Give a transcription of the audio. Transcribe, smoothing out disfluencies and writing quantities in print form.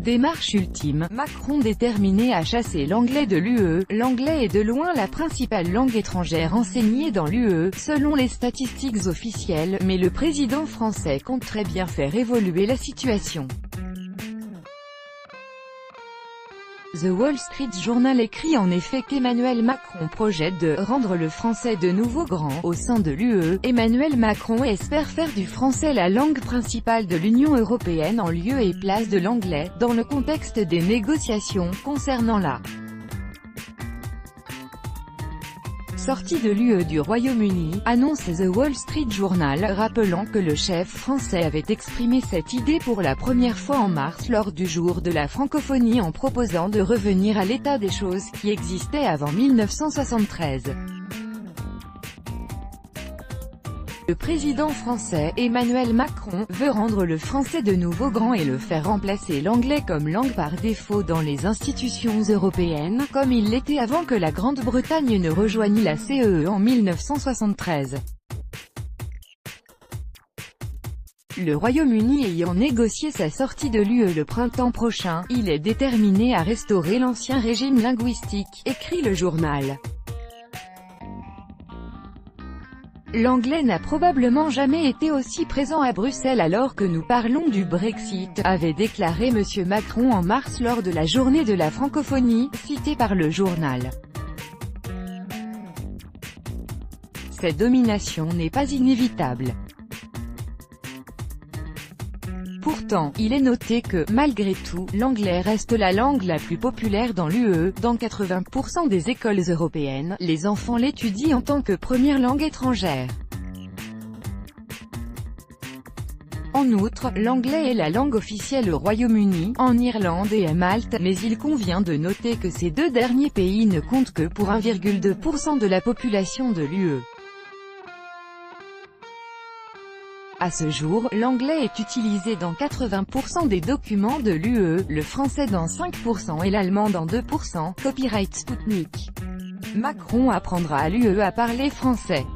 Démarche ultime, Macron déterminé à chasser l'anglais de l'UE. L'anglais est de loin la principale langue étrangère enseignée dans l'UE, selon les statistiques officielles, mais le président français compte très bien faire évoluer la situation. The Wall Street Journal écrit en effet qu'Emmanuel Macron projette de « rendre le français de nouveau grand » au sein de l'UE. Emmanuel Macron espère faire du français la langue principale de l'Union européenne en lieu et place de l'anglais, dans le contexte des négociations concernant la sortie de l'UE du Royaume-Uni, annonce The Wall Street Journal, rappelant que le chef français avait exprimé cette idée pour la première fois en mars lors du jour de la francophonie en proposant de revenir à l'état des choses qui existait avant 1973. Le président français, Emmanuel Macron, veut rendre le français de nouveau grand et le faire remplacer l'anglais comme langue par défaut dans les institutions européennes, comme il l'était avant que la Grande-Bretagne ne rejoignît la CEE en 1973. Le Royaume-Uni ayant négocié sa sortie de l'UE le printemps prochain, il est déterminé à restaurer l'ancien régime linguistique, écrit le journal. L'anglais n'a probablement jamais été aussi présent à Bruxelles alors que nous parlons du Brexit, avait déclaré M. Macron en mars lors de la journée de la francophonie, citée par le journal. Cette domination n'est pas inévitable. Pourtant, il est noté que, malgré tout, l'anglais reste la langue la plus populaire dans l'UE. Dans 80% des écoles européennes, les enfants l'étudient en tant que première langue étrangère. En outre, l'anglais est la langue officielle au Royaume-Uni, en Irlande et à Malte, mais il convient de noter que ces deux derniers pays ne comptent que pour 1,2% de la population de l'UE. À ce jour, l'anglais est utilisé dans 80% des documents de l'UE, le français dans 5% et l'allemand dans 2%, copyright Sputnik. Macron apprendra à l'UE à parler français.